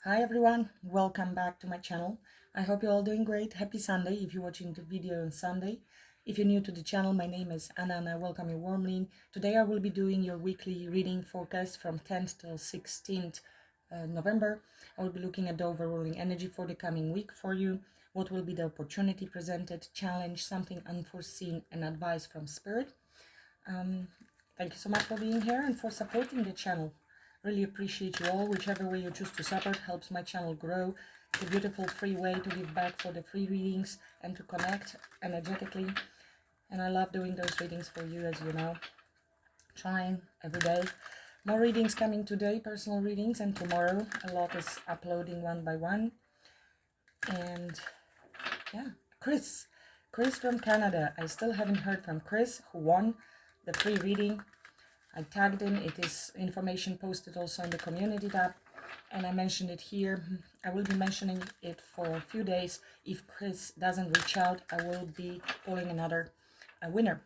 Hi everyone, welcome back to my channel. I hope you're all doing great. Happy Sunday if you're watching the video on Sunday. If you're new to the channel, my name is Anna and I welcome you warmly. Today I will be doing your weekly reading forecast from 10th till 16th November. I will be looking at the overruling energy for the coming week for you. What will be the opportunity presented, challenge, something unforeseen, and advice from Spirit. Thank you so much for being here and for supporting the channel. Really appreciate you all. Whichever way you choose to support helps my channel grow. It's a beautiful free way to give back for the free readings and to connect energetically. And I love doing those readings for you, as you know. Trying every day. More readings coming today, personal readings, and tomorrow a lot is uploading one by one. And yeah, Chris from Canada. I still haven't heard from Chris, who won the free reading. I tagged him. It is information posted also in the community tab, and I mentioned it here. I will be mentioning it for a few days. If Chris doesn't reach out, I will be pulling another winner.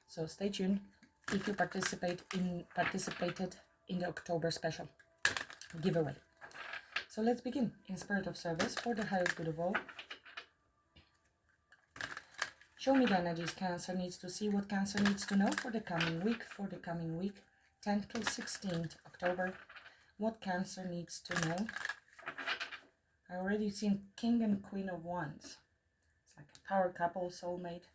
So stay tuned if you participated in the October special giveaway. So let's begin in spirit of service for the highest good of all. Show me the energies Cancer needs to see, what Cancer needs to know for the coming week, 10th to 16th October. What Cancer needs to know. I already seen King and Queen of Wands. It's like a power couple, soulmate.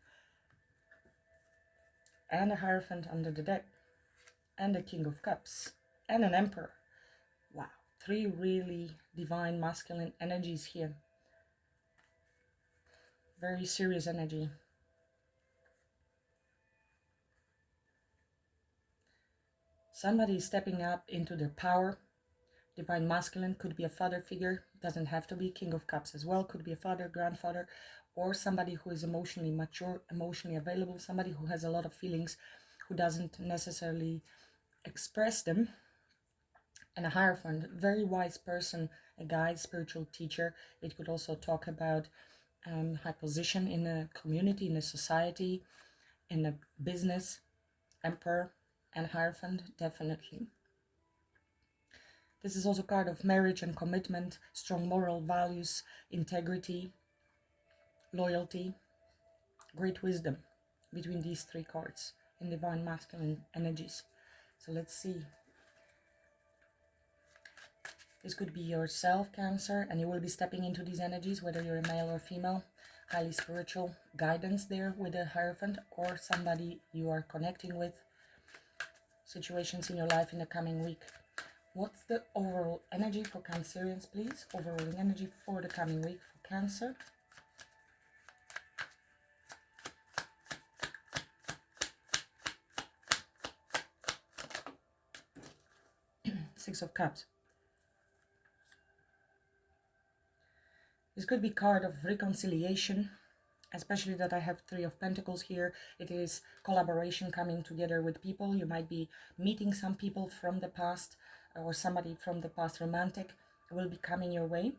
And a Hierophant under the deck. And a King of Cups. And an Emperor. Wow, 3 really divine masculine energies here. Very serious energy. Somebody is stepping up into their power. Divine masculine could be a father figure, doesn't have to be. King of Cups as well, could be a father, grandfather, or somebody who is emotionally mature, emotionally available, somebody who has a lot of feelings, who doesn't necessarily express them. And a Hierophant, very wise person, a guide, spiritual teacher. It could also talk about high position in a community, in a society, in a business. Emperor and Hierophant, definitely. This is also a card of marriage and commitment, strong moral values, integrity, loyalty, great wisdom between these 3 cards in divine masculine energies. So let's see. This could be yourself, Cancer, and you will be stepping into these energies, whether you're a male or female. Highly spiritual guidance there with a Hierophant, or somebody you are connecting with. Situations in your life in the coming week. What's the overall energy for Cancerians, please? Overall energy for the coming week for Cancer. Six of Cups. This could be card of reconciliation, especially that I have 3 of Pentacles here. It is collaboration, coming together with people. You might be meeting some people from the past, or somebody from the past, romantic, will be coming your way.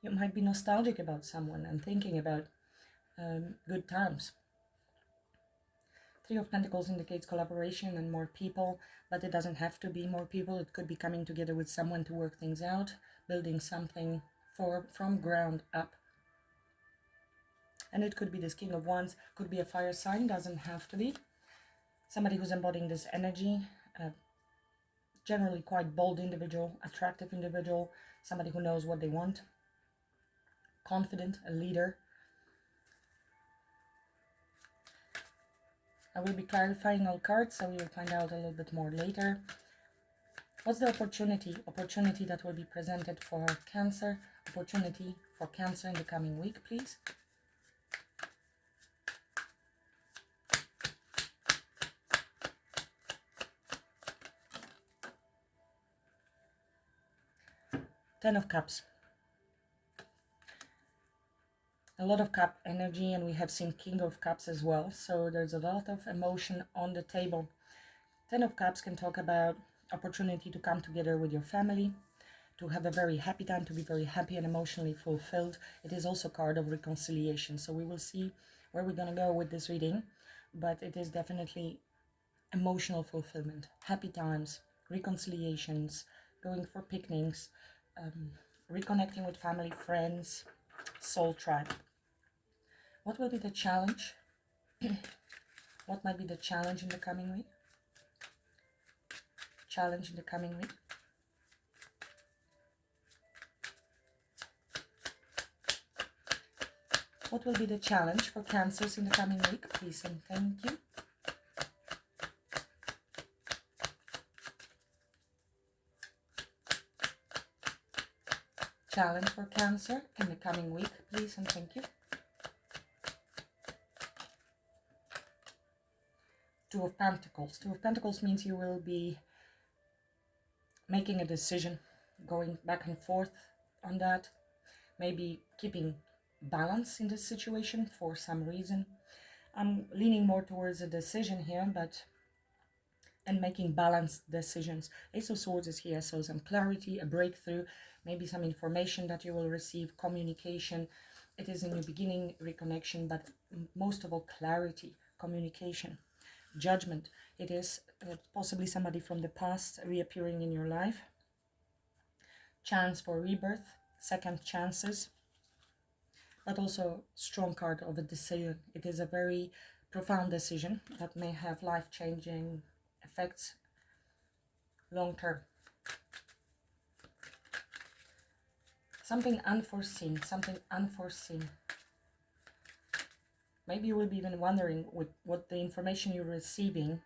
You might be nostalgic about someone and thinking about good times. 3 of Pentacles indicates collaboration and more people, but it doesn't have to be more people. It could be coming together with someone to work things out, building something from ground up. And it could be this King of Wands, could be a fire sign, doesn't have to be. Somebody who's embodying this energy, generally quite bold individual, attractive individual, somebody who knows what they want, confident, a leader. I will be clarifying all cards, so we will find out a little bit more later. What's the opportunity that will be presented for Cancer? Opportunity for Cancer in the coming week, please. Ten of Cups. A lot of cup energy, and we have seen King of Cups as well, so there's a lot of emotion on the table. 10 of Cups can talk about opportunity to come together with your family, to have a very happy time, to be very happy and emotionally fulfilled. It is also a card of reconciliation, so we will see where we're going to go with this reading, but it is definitely emotional fulfillment, happy times, reconciliations, going for picnics, reconnecting with family, friends, soul tribe. What will be the challenge? What might be the challenge in the coming week? Challenge in the coming week. What will be the challenge for Cancers in the coming week? Please and thank you. Challenge for Cancer in the coming week, please and thank you. Two of Pentacles. Two of Pentacles means you will be making a decision, going back and forth on that, maybe keeping balance in this situation for some reason. I'm leaning more towards a decision here, and making balanced decisions. Ace of Swords is here, so some clarity, a breakthrough, maybe some information that you will receive, communication. It is a new beginning, reconnection, but most of all clarity, communication, judgment. It is possibly somebody from the past reappearing in your life. Chance for rebirth, second chances, but also strong card of a decision. It is a very profound decision that may have life-changing effects long term. Something unforeseen, something unforeseen. Maybe you will be even wondering with what the information you're receiving,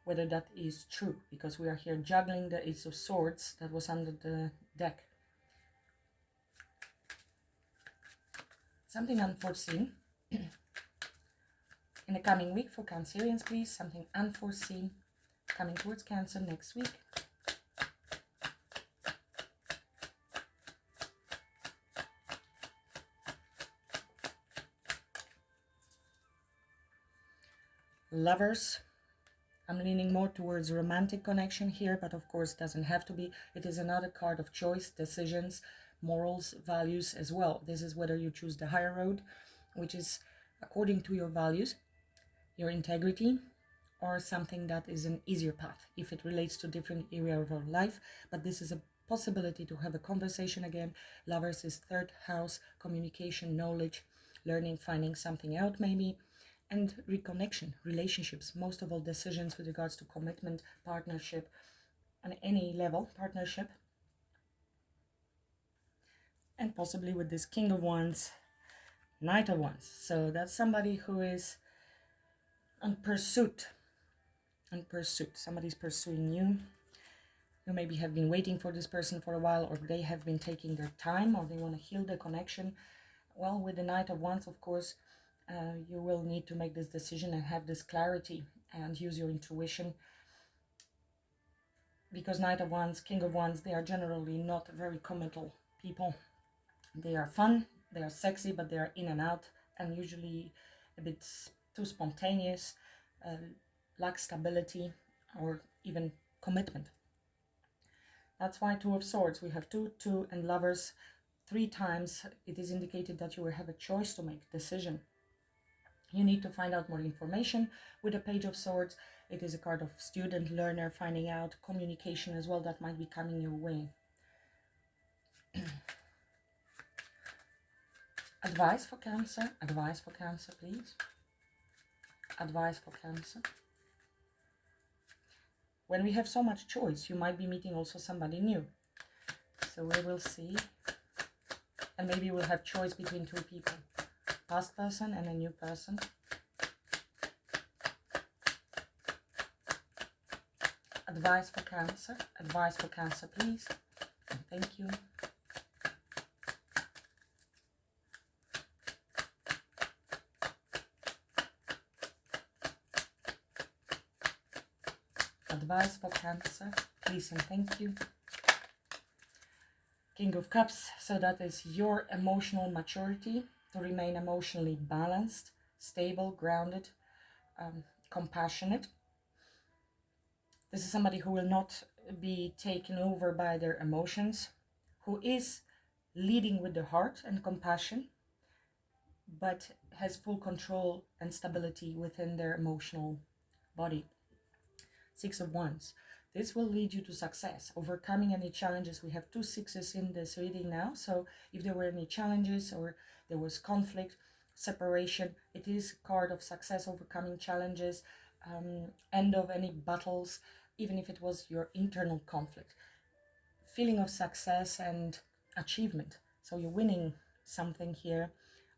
whether that is true, because we are here juggling the Ace of Swords that was under the deck. Something unforeseen in the coming week for Cancerians, please. Something unforeseen coming towards Cancer next week. Lovers. I'm leaning more towards romantic connection here, but of course doesn't have to be. It is another card of choice, decisions, morals, values as well. This is whether you choose the higher road, which is according to your values, your integrity, or something that is an easier path if it relates to different area of our life. But this is a possibility to have a conversation again. Lovers is third house, communication, knowledge, learning, finding something out maybe, and reconnection, relationships, most of all decisions with regards to commitment, partnership, on any level, partnership. And possibly with this King of Wands, Knight of Wands. So that's somebody who is on pursuit. On pursuit. Somebody's pursuing you. You maybe have been waiting for this person for a while, or they have been taking their time, or they want to heal the connection. Well, with the Knight of Wands, of course, you will need to make this decision and have this clarity and use your intuition. Because Knight of Wands, King of Wands, they are generally not very committal people. They are fun, they are sexy, but they are in and out, and usually a bit too spontaneous, lack stability or even commitment. That's why Two of Swords, we have 2, 2, and Lovers 3 times. It is indicated that you will have a choice to make, a decision. You need to find out more information with the Page of Swords. It is a card of student, learner, finding out, communication as well that might be coming your way. Advice for Cancer, please. Advice for Cancer. When we have so much choice, you might be meeting also somebody new. So we will see. And maybe we'll have choice between 2 people. Past person and a new person. Advice for Cancer, please. Thank you. Advice for Cancer, please and thank you. King of Cups, so that is your emotional maturity, to remain emotionally balanced, stable, grounded, compassionate. This is somebody who will not be taken over by their emotions, who is leading with the heart and compassion, but has full control and stability within their emotional body. 6 of Wands. This will lead you to success, overcoming any challenges. We have 2 sixes in this reading now. So if there were any challenges or there was conflict, separation, it is a card of success, overcoming challenges, end of any battles, even if it was your internal conflict. Feeling of success and achievement. So you're winning something here,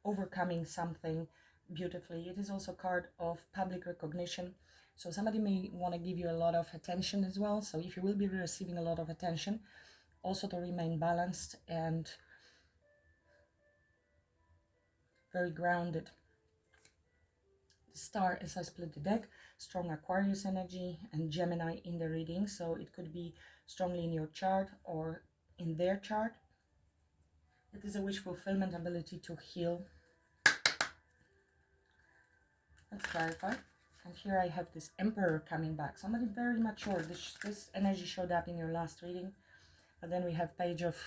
overcoming something beautifully. It is also a card of public recognition. So somebody may want to give you a lot of attention as well. So if you will be receiving a lot of attention, also to remain balanced and very grounded. The star, as I split the deck, strong Aquarius energy and Gemini in the reading. So it could be strongly in your chart or in their chart. It is a wish fulfillment, ability to heal. Let's clarify. And here I have this Emperor coming back. Somebody very mature. This energy showed up in your last reading. But then we have Page of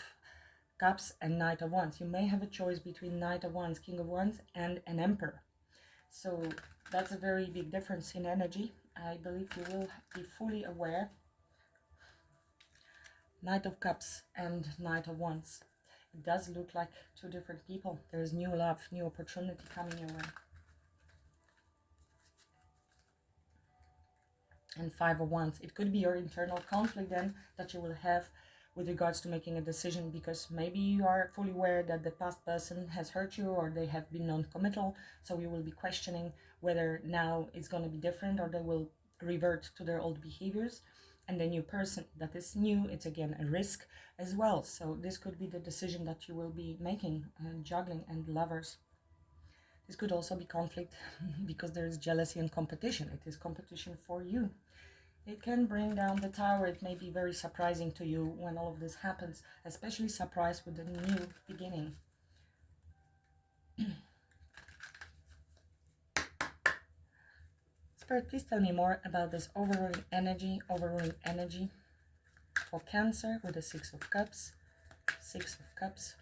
Cups and Knight of Wands. You may have a choice between Knight of Wands, King of Wands, and an Emperor. So that's a very big difference in energy. I believe you will be fully aware. Knight of Cups and Knight of Wands. It does look like 2 different people. There is new love, new opportunity coming your way. And 5 of Wands. It could be your internal conflict then that you will have with regards to making a decision, because maybe you are fully aware that the past person has hurt you or they have been non-committal. So you will be questioning whether now it's going to be different or they will revert to their old behaviors. And the new person that is new, it's again a risk as well. So this could be the decision that you will be making, juggling and lovers. This could also be conflict because there is jealousy and competition. It is competition for you. It can bring down the tower. It may be very surprising to you when all of this happens, especially surprised with the new beginning. Spirit, please tell me more about this overruling energy for Cancer with the 6 of Cups, 6 of Cups,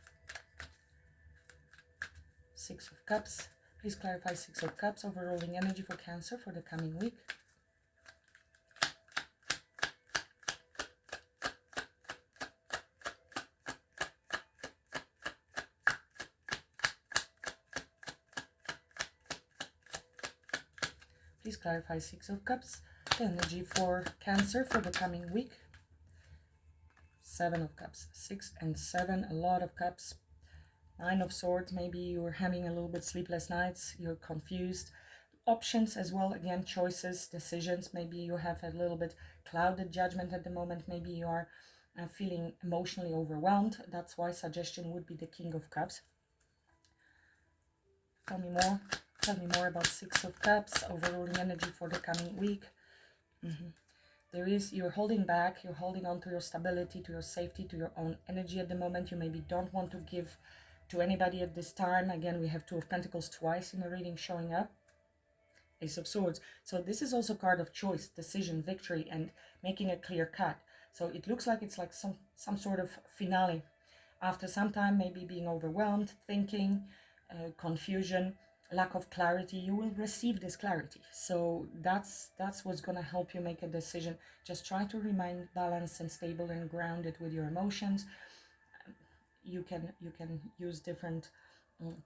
6 of Cups. Please clarify 6 of Cups, overruling energy for Cancer for the coming week. Please clarify 6 of Cups, the energy for Cancer for the coming week. 7 of Cups, 6 and 7, a lot of cups. 9 of Swords, maybe you're having a little bit sleepless nights, you're confused. Options as well, again, choices, decisions. Maybe you have a little bit clouded judgment at the moment. Maybe you are feeling emotionally overwhelmed. That's why suggestion would be the King of Cups. Tell me more. Tell me more about 6 of Cups, overruling energy for the coming week. You're holding back, you're holding on to your stability, to your safety, to your own energy at the moment. You maybe don't want to give to anybody at this time. Again, we have 2 of Pentacles twice in the reading showing up. Ace of Swords. So this is also a card of choice, decision, victory, and making a clear cut. So it looks like it's like some sort of finale. After some time, maybe being overwhelmed, thinking, confusion, lack of clarity, you will receive this clarity. So that's what's going to help you make a decision. Just try to remain balanced and stable and grounded with your emotions. You can use different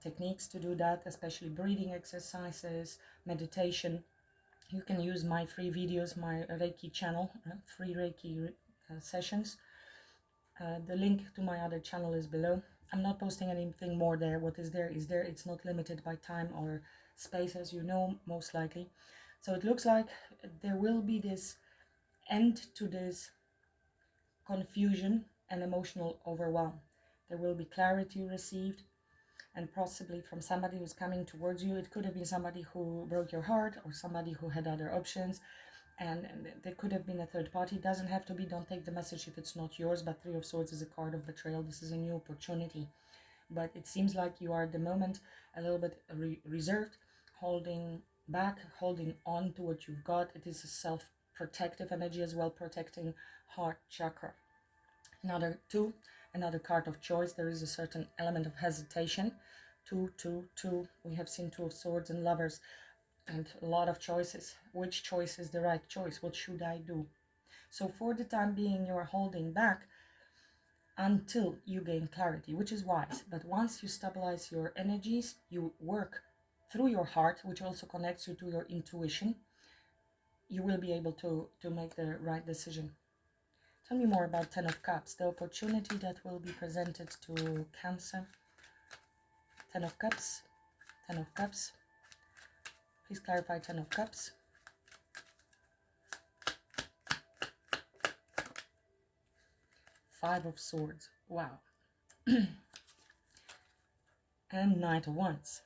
techniques to do that, especially breathing exercises, meditation. You can use my free videos, my Reiki channel, free Reiki sessions. The link to my other channel is below. I'm not posting anything more there. What is there is there. It's not limited by time or space, as you know, most likely. So it looks like there will be this end to this confusion and emotional overwhelm. There will be clarity received, and possibly from somebody who's coming towards you. It could have been somebody who broke your heart or somebody who had other options, and there could have been a third party. It doesn't have to be. Don't take the message if it's not yours, but 3 of Swords is a card of betrayal. This is a new opportunity, but it seems like you are at the moment a little bit reserved, holding back, holding on to what you've got. It is a self-protective energy as well, protecting heart chakra. Another card of choice. There is a certain element of hesitation. 2, 2, 2. We have seen 2 of Swords and Lovers, and a lot of choices. Which choice is the right choice? What should I do? So for the time being, you are holding back until you gain clarity, which is wise. But once you stabilize your energies, you work through your heart, which also connects you to your intuition, you will be able to make the right decision. Tell me more about Ten of Cups, the opportunity that will be presented to Cancer. Ten of Cups, Ten of Cups. Please clarify Ten of Cups. Five of Swords. Wow. And Knight of Wands.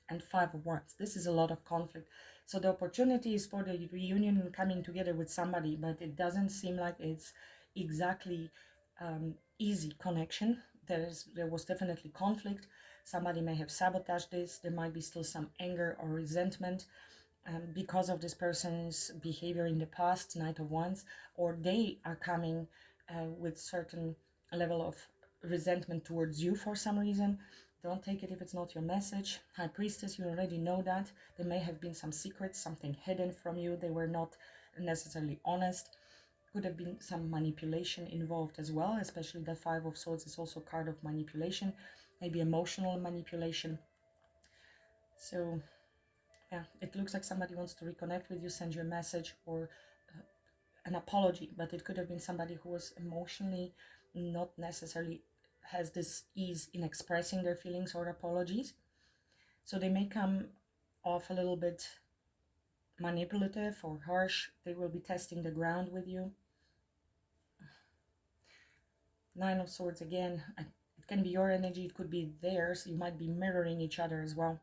And Five of Wands. This is a lot of conflict. So the opportunity is for the reunion and coming together with somebody, but it doesn't seem like it's exactly easy connection. There was definitely conflict. Somebody may have sabotaged this. There might be still some anger or resentment because of this person's behavior in the past, Knight of Wands, or they are coming with certain level of resentment towards you for some reason. Don't take it if it's not your message. High Priestess, you already know that. There may have been some secrets, something hidden from you. They were not necessarily honest. Could have been some manipulation involved as well, especially the Five of Swords is also a card of manipulation, maybe emotional manipulation. So yeah, it looks like somebody wants to reconnect with you, send you a message or an apology, but it could have been somebody who was emotionally not necessarily has this ease in expressing their feelings or apologies. So they may come off a little bit manipulative or harsh. They will be testing the ground with you. Nine of Swords again. It can be your energy, it could be theirs. You might be mirroring each other as well.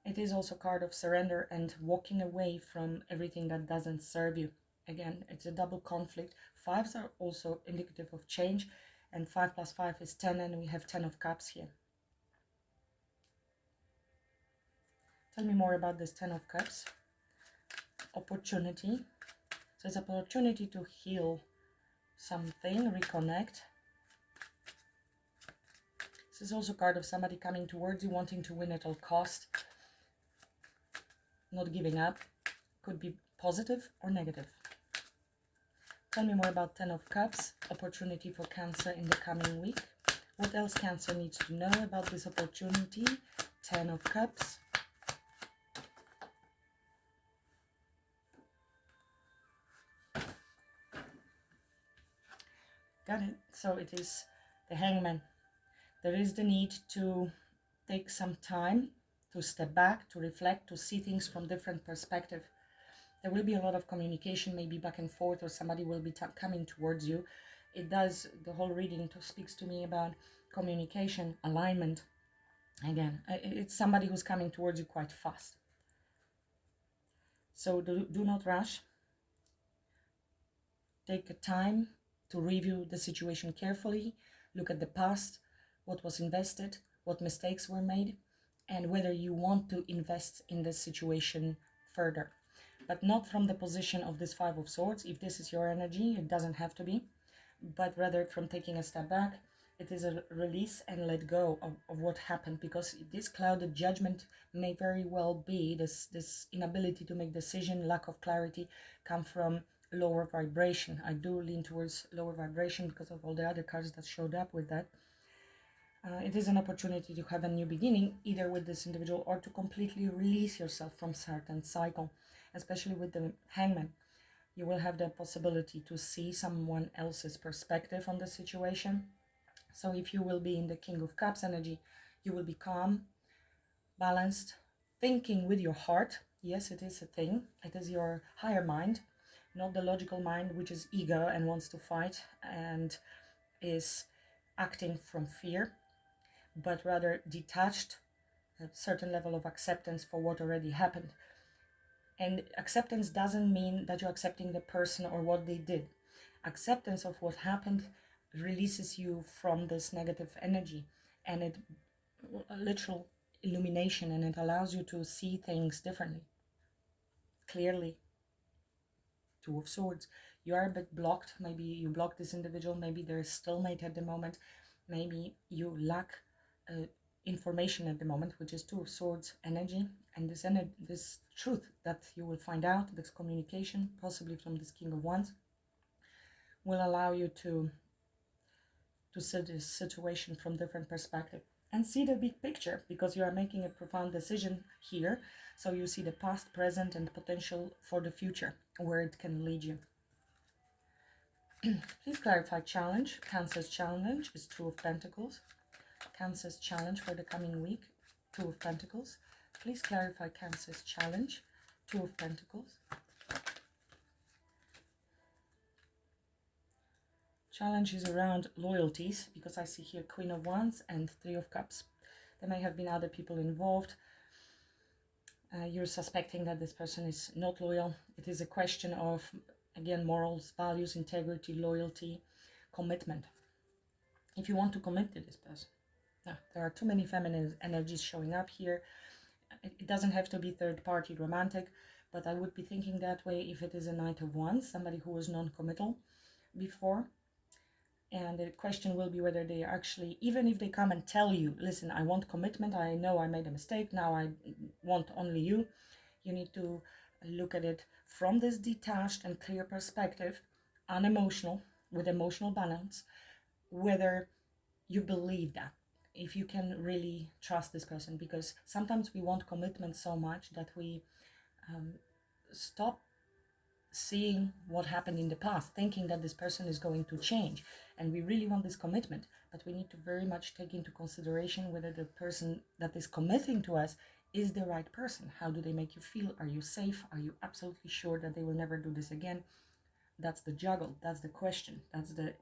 It is also a card of surrender and walking away from everything that doesn't serve you. Again, it's a double conflict. Fives are also indicative of change, and 5 plus 5 is 10, and we have 10 of Cups here. Tell me more about this 10 of Cups. Opportunity. So it's an opportunity to heal something, reconnect. This is also a card of somebody coming towards you, wanting to win at all cost. Not giving up. Could be positive or negative. Tell me more about 10 of Cups, opportunity for Cancer in the coming week. What else Cancer needs to know about this opportunity? 10 of Cups. Got it. So it is the Hangman. There is the need to take some time to step back, to reflect, to see things from different perspective. There will be a lot of communication, maybe back and forth, or somebody will be coming towards you. It does, the whole reading speaks to me about communication, alignment. Again, it's somebody who's coming towards you quite fast. So do not rush. Take a time to review the situation carefully, look at the past, what was invested, what mistakes were made, and whether you want to invest in this situation further. But not from the position of this Five of Swords. If this is your energy, it doesn't have to be, but rather from taking a step back. It is a release and let go of what happened, because this clouded judgment may very well be this inability to make decision, lack of clarity, come from lower vibration. I do lean towards lower vibration because of all the other cards that showed up with that. It is an opportunity to have a new beginning, either with this individual or to completely release yourself from certain cycle, especially with the Hangman. You will have the possibility to see someone else's perspective on the situation. So if you will be in the King of Cups energy, you will be calm, balanced, thinking with your heart. Yes, it is a thing. It is your higher mind, not the logical mind, which is ego and wants to fight and is acting from fear, but rather detached, a certain level of acceptance for what already happened. And acceptance doesn't mean that you're accepting the person or what they did. Acceptance of what happened releases you from this negative energy, and it a literal illumination, and it allows you to see things differently, clearly. Two of Swords. You are a bit blocked. Maybe you block this individual. Maybe they're still mate at the moment. Maybe you lack information at the moment, which is Two of Swords energy, and this truth that you will find out, this communication, possibly from this King of Wands, will allow you to see this situation from different perspective and see the big picture, because you are making a profound decision here. So you see the past, present, and potential for the future, where it can lead you. Please clarify challenge. Cancer's challenge is Two of Pentacles. Cancer's challenge for the coming week, Two of Pentacles. Please clarify Cancer's challenge, Two of Pentacles. Challenge is around loyalties, because I see here Queen of Wands and Three of Cups. There may have been other people involved. You're suspecting that this person is not loyal. It is a question of, again, morals, values, integrity, loyalty, commitment. If you want to commit to this person. Now, there are too many feminine energies showing up here. It doesn't have to be third-party romantic, but I would be thinking that way if it is a Knight of Wands, somebody who was non-committal before. And the question will be whether they actually, even if they come and tell you, listen, I want commitment, I know I made a mistake, now I want only you, you need to look at it from this detached and clear perspective, unemotional, with emotional balance, whether you believe that, if you can really trust this person. Because sometimes we want commitment so much that we stop seeing what happened in the past, thinking that this person is going to change, and we really want this commitment, but we need to very much take into consideration whether the person that is committing to us is the right person. How do they make you feel? Are you safe? Are you absolutely sure that they will never do this again? That's the juggle, that's the question, that's the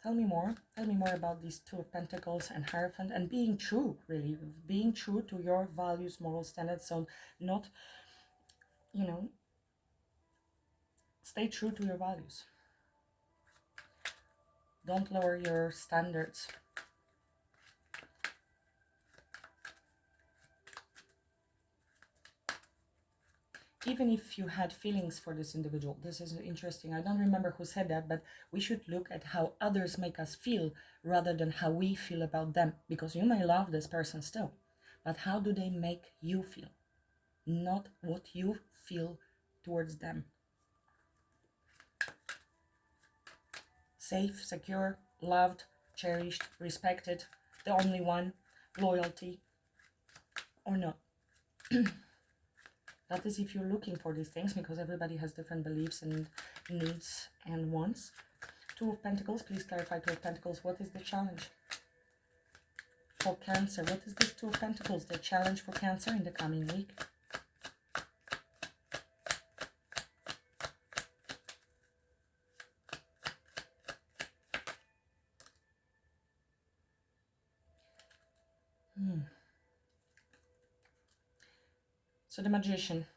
Tell me more about these Two of Pentacles and Hierophant, and being true, really, being true to your values, moral standards. So not, stay true to your values. Don't lower your standards. Even if you had feelings for this individual, this is interesting. I don't remember who said that, but we should look at how others make us feel rather than how we feel about them. Because you may love this person still, but how do they make you feel? Not what you feel towards them. Safe, secure, loved, cherished, respected, the only one, loyalty, or not. That is if you're looking for these things, because everybody has different beliefs and needs and wants. Two of Pentacles, please clarify Two of Pentacles. What is the challenge for Cancer? What is this Two of Pentacles, the challenge for Cancer in the coming week? So the Magician.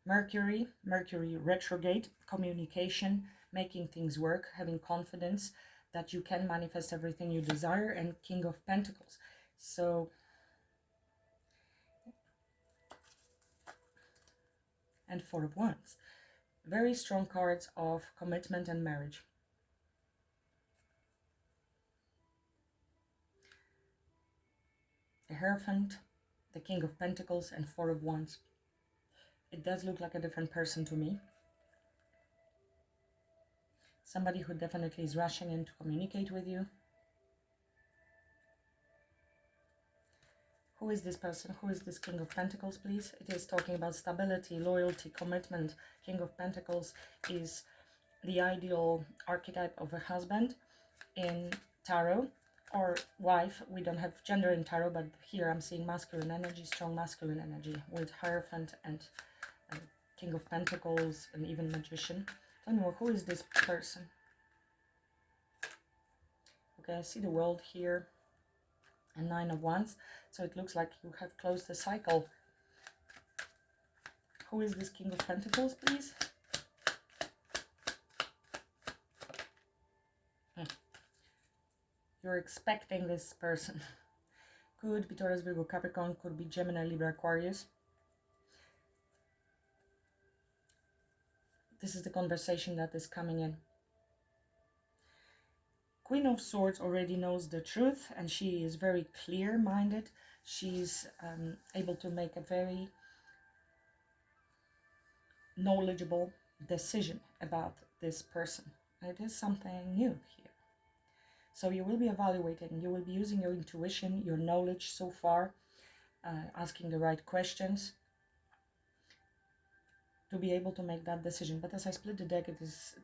Mercury retrograde, communication, making things work, having confidence that you can manifest everything you desire, and King of Pentacles. So, and Four of Wands. Very strong cards of commitment and marriage. The Hierophant, the King of Pentacles, and Four of Wands. It does look like a different person to me. Somebody who definitely is rushing in to communicate with you. Who is this person? Who is this King of Pentacles, please? It is talking about stability, loyalty, commitment. King of Pentacles is the ideal archetype of a husband in tarot, or wife. We don't have gender in tarot, but here I'm seeing masculine energy, strong masculine energy, with Hierophant and King of Pentacles and even Magician. Tell me more, who is this person? Okay, I see the World here and Nine of Wands. So it looks like you have closed the cycle. Who is this King of Pentacles, please? You're expecting this person. Could be Taurus, Virgo, Capricorn, could be Gemini, Libra, Aquarius. This is the conversation that is coming in. Queen of Swords already knows the truth, and she is very clear-minded. She's able to make a very knowledgeable decision about this person. It is something new here. So you will be evaluating, you will be using your intuition, your knowledge so far, asking the right questions to be able to make that decision. But as I split the deck,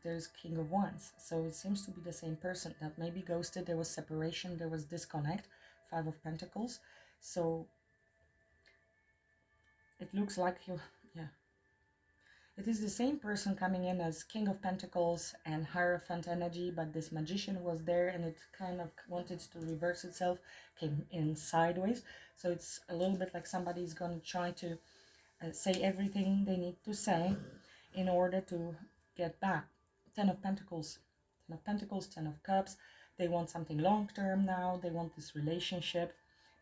there's King of Wands. So it seems to be the same person that maybe ghosted, there was separation, there was disconnect, Five of Pentacles. So it looks like it is the same person coming in as King of Pentacles and Hierophant energy, but this Magician was there and it kind of wanted to reverse itself, came in sideways. So it's a little bit like somebody's going to try to say everything they need to say in order to get back. Ten of Pentacles, Ten of Cups. They want something long-term now. They want this relationship,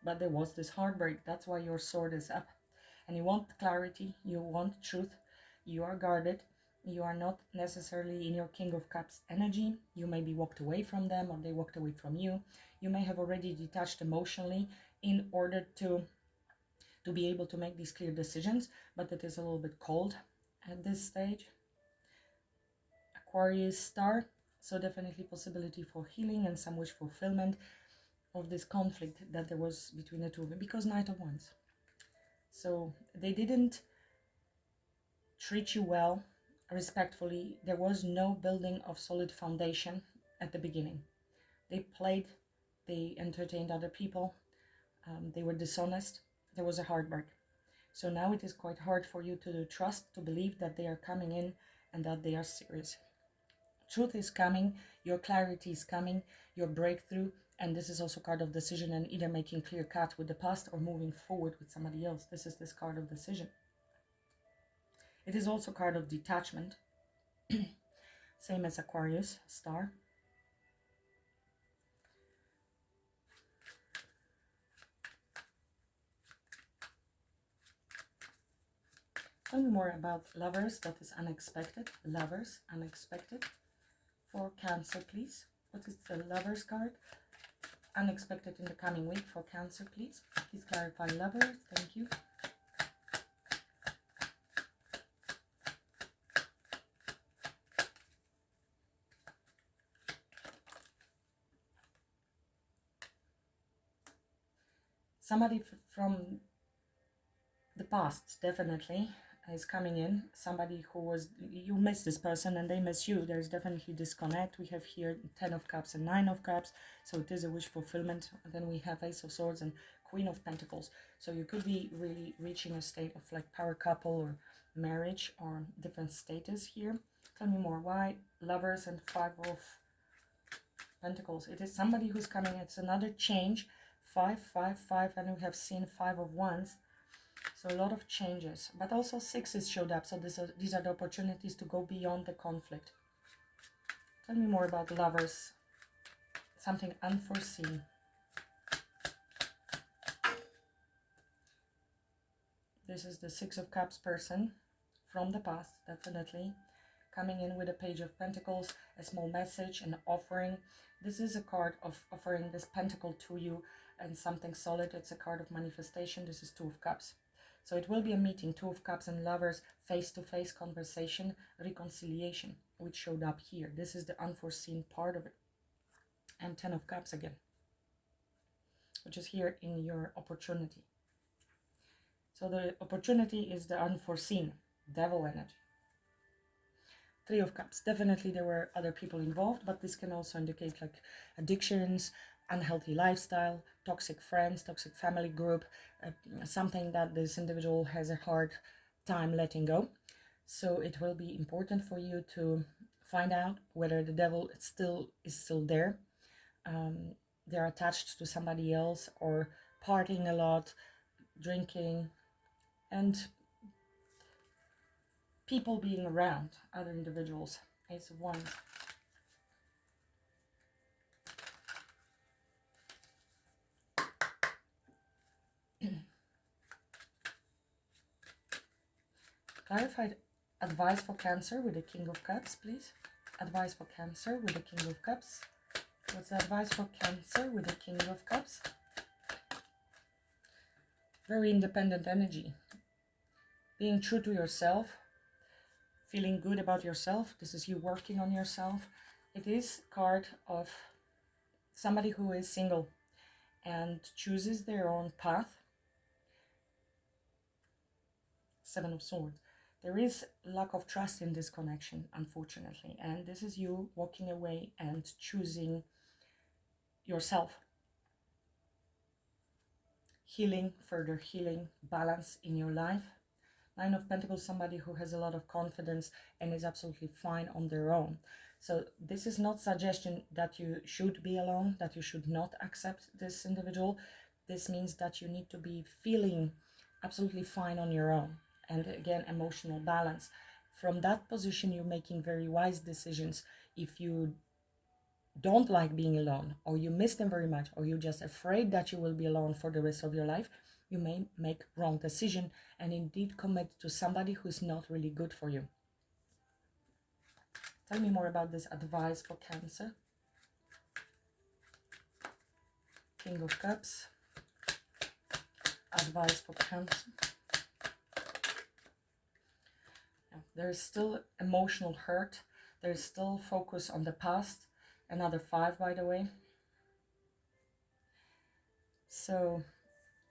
but there was this heartbreak. That's why your sword is up. And you want clarity, you want truth, you are guarded, you are not necessarily in your King of Cups energy. You may be walked away from them or they walked away from you. You may have already detached emotionally in order to be able to make these clear decisions, but it is a little bit cold at this stage. Aquarius star, so definitely possibility for healing and some wish fulfillment of this conflict that there was between the two of them, because Knight of Wands. So they didn't treat you well, respectfully. There was no building of solid foundation at the beginning. They played, they entertained other people, they were dishonest. There was a heartbreak. So now it is quite hard for you to trust, to believe that they are coming in and that they are serious. Truth is coming, your clarity is coming, your breakthrough, and this is also card of decision, and either making clear cut with the past or moving forward with somebody else. This is this card of decision. It is also card of detachment, same as Aquarius star. Tell me more about Lovers, that is unexpected. Lovers, unexpected. For Cancer, please. What is the Lovers card? Unexpected in the coming week for Cancer, please. Please clarify Lovers. Thank you. Somebody from the past definitely is coming in. Somebody who was, you miss this person and they miss you. There's definitely disconnect. We have here 10 of Cups and 9 of Cups, so it is a wish fulfillment. And then we have Ace of Swords and Queen of Pentacles. So you could be really reaching a state of like power couple or marriage or different status here. Tell me more. Why Lovers and 5 of Pentacles? It is somebody who's coming. It's another change. 5, 5, 5, and we have seen 5 of Wands. So a lot of changes, but also 6s showed up. So these are the opportunities to go beyond the conflict. Tell me more about Lovers. Something unforeseen. This is the 6 of Cups person from the past, definitely. Coming in with a Page of Pentacles, a small message, an offering. This is a card of offering this pentacle to you and something solid. It's a card of manifestation. This is 2 of Cups. So it will be a meeting, 2 of Cups and Lovers, face-to-face conversation, reconciliation, which showed up here. This is the unforeseen part of it. And 10 of Cups again, which is here in your opportunity. So the opportunity is the unforeseen, devil energy. 3 of Cups. Definitely there were other people involved, but this can also indicate like addictions, unhealthy lifestyle, toxic friends, toxic family group, something that this individual has a hard time letting go. So it will be important for you to find out whether the devil is still there. They're attached to somebody else or partying a lot, drinking, and people being around other individuals. Ace of Wands. Clarified Advice for Cancer with the King of Cups, please. Advice for Cancer with the King of Cups. What's the advice for Cancer with the King of Cups? Very independent energy. Being true to yourself. Feeling good about yourself. This is you working on yourself. It is a card of somebody who is single and chooses their own path. Seven of Swords. There is lack of trust in this connection, unfortunately. And this is you walking away and choosing yourself. Healing, further healing, balance in your life. Nine of Pentacles, somebody who has a lot of confidence and is absolutely fine on their own. So this is not suggestion that you should be alone, that you should not accept this individual. This means that you need to be feeling absolutely fine on your own. And again, emotional balance. From that position, you're making very wise decisions. If you don't like being alone, or you miss them very much, or you're just afraid that you will be alone for the rest of your life, you may make wrong decision and indeed commit to somebody who's not really good for you. Tell me more about this advice for Cancer. King of Cups. Advice for Cancer. There is still emotional hurt. There is still focus on the past. Another 5, by the way. So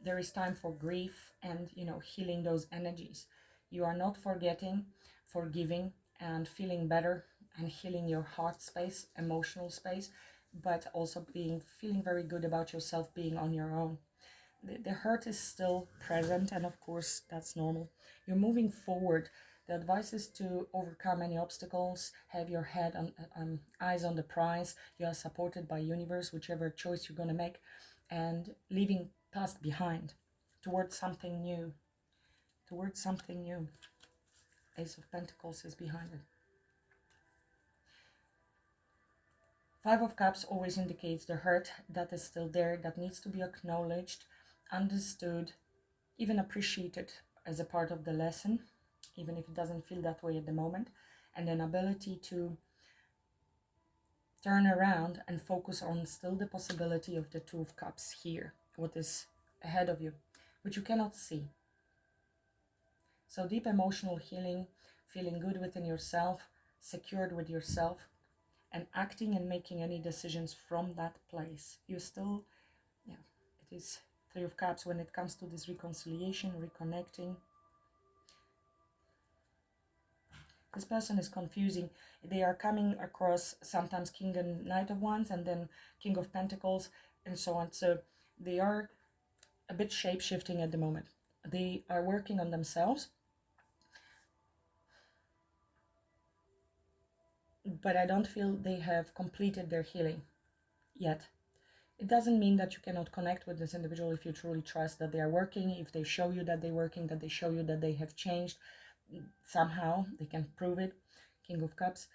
there is time for grief and, healing those energies. You are not forgetting, forgiving, and feeling better and healing your heart space, emotional space, but also feeling very good about yourself, being on your own. The hurt is still present, and of course that's normal. You're moving forward. The advice is to overcome any obstacles, have your head on eyes on the prize. You are supported by universe, whichever choice you're going to make, and leaving past behind towards something new. Towards something new. Ace of Pentacles is behind it. 5 of Cups always indicates the hurt that is still there, that needs to be acknowledged, understood, even appreciated as a part of the lesson, even if it doesn't feel that way at the moment. And an ability to turn around and focus on still the possibility of the 2 of Cups here, what is ahead of you, which you cannot see. So deep emotional healing, feeling good within yourself, secured with yourself, and acting and making any decisions from that place. You still, it is 3 of Cups when it comes to this reconciliation, reconnecting. This person is confusing. They are coming across sometimes King and Knight of Wands and then King of Pentacles and so on. So they are a bit shape-shifting at the moment. They are working on themselves. But I don't feel they have completed their healing yet. It doesn't mean that you cannot connect with this individual if you truly trust that they are working, if they show you that they're working, that they show you that they have changed. Somehow they can prove it. King of Cups.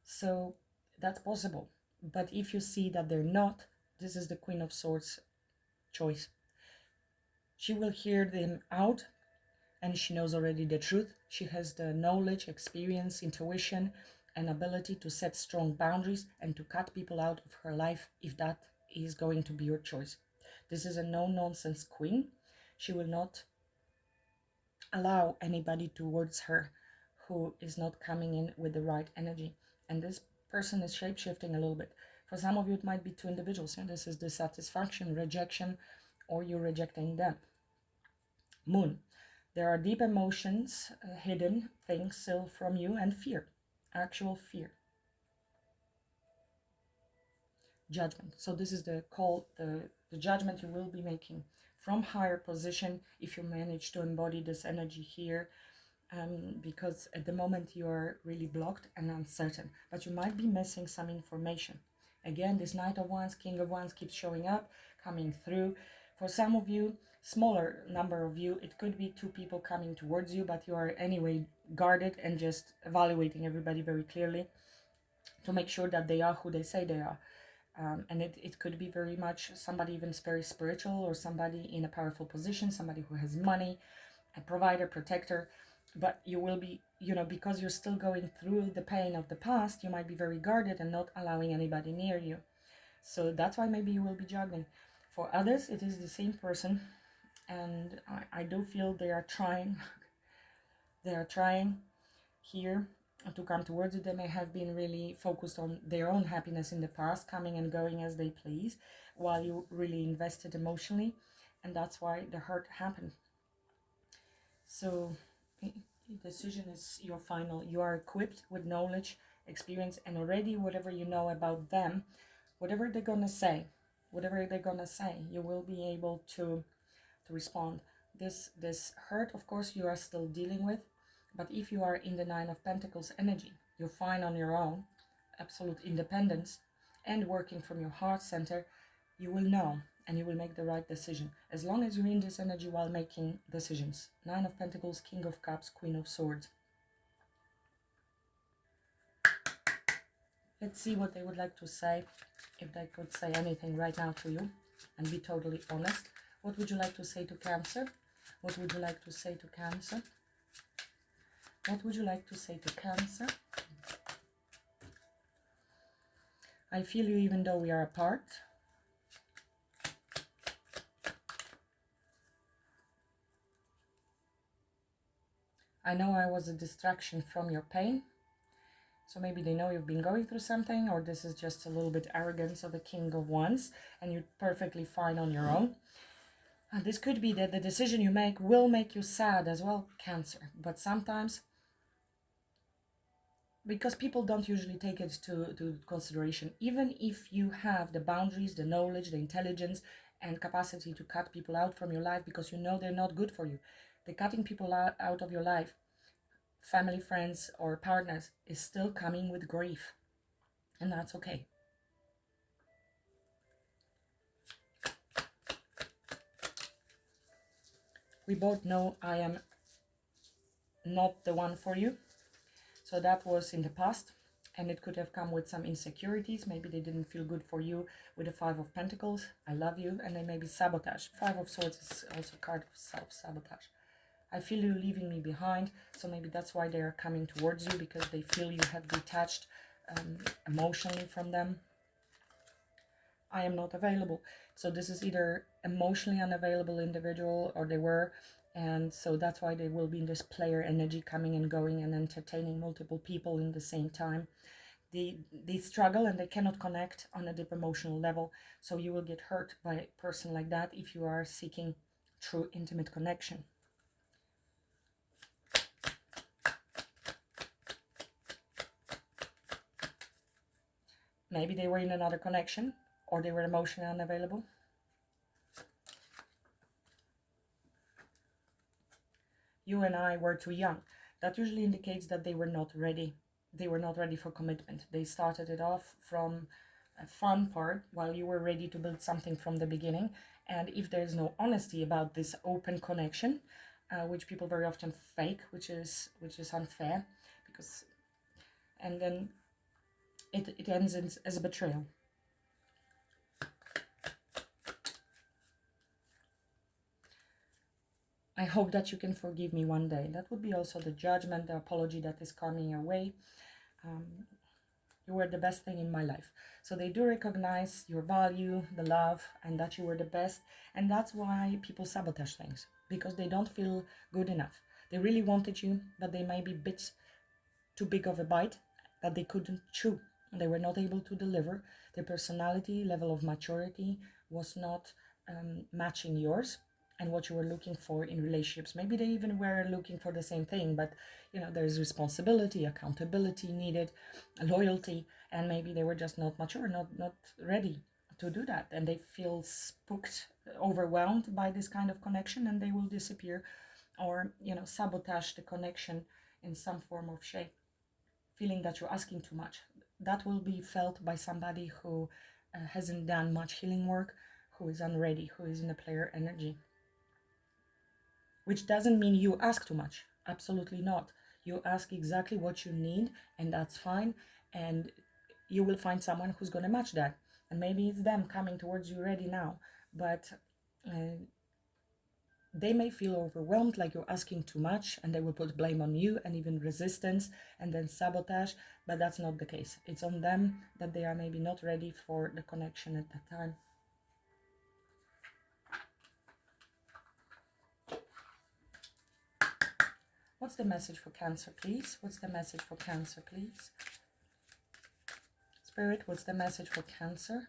So that's possible. But if you see that they're not, this is the Queen of Swords choice. She will hear them out and she knows already the truth. She has the knowledge, experience, intuition, and ability to set strong boundaries and to cut people out of her life if that is going to be your choice. This is a no-nonsense queen. She will not allow anybody towards her who is not coming in with the right energy. And this person is shape-shifting a little bit. For some of you, it might be 2 individuals. And this is dissatisfaction, rejection, or you're rejecting them. Moon. There are deep emotions, hidden things still from you, and fear. Actual fear. Judgment. So this is the call, the judgment you will be making from higher position if you manage to embody this energy here. Because at the moment you are really blocked and uncertain, but you might be missing some information. Again, this Knight of Wands, King of Wands keeps showing up, coming through. For some of you, smaller number of you, it could be 2 people coming towards you, but you are anyway guarded and just evaluating everybody very clearly to make sure that they are who they say they are. And it could be very much somebody even very spiritual, or somebody in a powerful position, somebody who has money, a provider, protector. but you will be, because you're still going through the pain of the past, you might be very guarded and not allowing anybody near you. So that's why maybe you will be juggling. For others, it is the same person, and I do feel they are trying. They are trying here to come towards you. They may have been really focused on their own happiness in the past, coming and going as they please, while you really invested emotionally, and that's why the hurt happened. So the decision is your final. You are equipped with knowledge, experience, and already whatever you know about them, whatever they're gonna say, you will be able to respond. This hurt, of course, you are still dealing with, but if you are in the Nine of Pentacles energy, you're fine on your own, absolute independence, and working from your heart center, you will know and you will make the right decision as long as you're in this energy while making decisions. Nine of Pentacles, King of Cups, Queen of Swords. Let's see what they would like to say, if they could say anything right now to you, and be totally honest. What would you like to say to Cancer? What would you like to say to Cancer? What would you like to say to Cancer? I feel you even though we are apart. I know I was a distraction from your pain. So maybe they know you've been going through something, or this is just a little bit arrogance of the King of Wands, and you're perfectly fine on your own. And this could be that the decision you make will make you sad as well, Cancer. But sometimes, because people don't usually take it to consideration, even if you have the boundaries, the knowledge, the intelligence, and capacity to cut people out from your life because you know they're not good for you. The cutting people out of your life, family, friends, or partners, is still coming with grief. And that's okay. We both know I am not the one for you. So that was in the past, and it could have come with some insecurities. Maybe they didn't feel good for you with the Five of Pentacles. I love you, and they may be sabotage. Five of Swords is also a card of self-sabotage. I feel you leaving me behind, so maybe that's why they are coming towards you, because they feel you have detached emotionally from them. I am not available. So this is either emotionally unavailable individual, or they were, and so that's why they will be in this player energy, coming and going and entertaining multiple people in the same time. They struggle and they cannot connect on a deep emotional level, so you will get hurt by a person like that if you are seeking true intimate connection. Maybe they were in another connection, or they were emotionally unavailable. You and I were too young. That usually indicates that they were not ready. They were not ready for commitment. They started it off from a fun part while you were ready to build something from the beginning. And if there's no honesty about this open connection, which people very often fake, which is unfair, because, and then it ends as a betrayal. I hope that you can forgive me one day. That would be also the judgment, the apology that is coming your way. You were the best thing in my life. So they do recognize your value, the love, and that you were the best. And that's why people sabotage things, because they don't feel good enough. They really wanted you, but they may be bits too big of a bite that they couldn't chew. They were not able to deliver. Their personality, level of maturity was not matching yours and what you were looking for in relationships. Maybe they even were looking for the same thing, but there's responsibility, accountability needed, loyalty, and maybe they were just not mature, not ready to do that, and they feel spooked, overwhelmed by this kind of connection, and they will disappear or sabotage the connection in some form of shape, feeling that you're asking too much. That will be felt by somebody who hasn't done much healing work, who is unready, who is in a player energy. Which doesn't mean you ask too much. Absolutely not. You ask exactly what you need, and that's fine. And you will find someone who's going to match that. And maybe it's them coming towards you ready now. But they may feel overwhelmed, like you're asking too much, and they will put blame on you and even resistance and then sabotage, but that's not the case. It's on them that they are maybe not ready for the connection at that time. What's the message for Cancer, please? What's the message for Cancer, please? Spirit, what's the message for Cancer?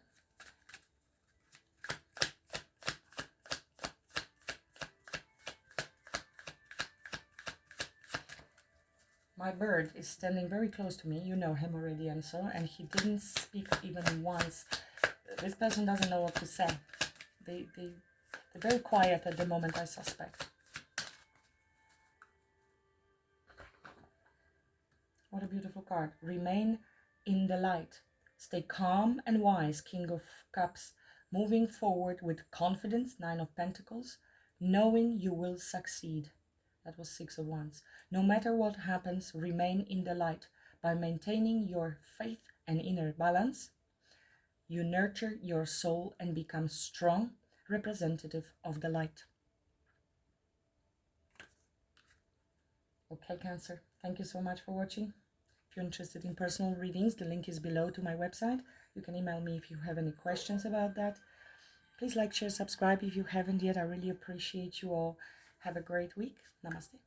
My bird is standing very close to me. You know him already, and he didn't speak even once. This person doesn't know what to say. They're very quiet at the moment, I suspect. What a beautiful card. Remain in the light. Stay calm and wise, King of Cups. Moving forward with confidence, Nine of Pentacles. Knowing you will succeed. That was Six of Wands. No matter what happens, remain in the light. By maintaining your faith and inner balance, you nurture your soul and become strong, representative of the light. Okay, Cancer, thank you so much for watching. If you're interested in personal readings, the link is below to my website. You can email me if you have any questions about that. Please like, share, subscribe if you haven't yet. I really appreciate you all. Have a great week. Namaste.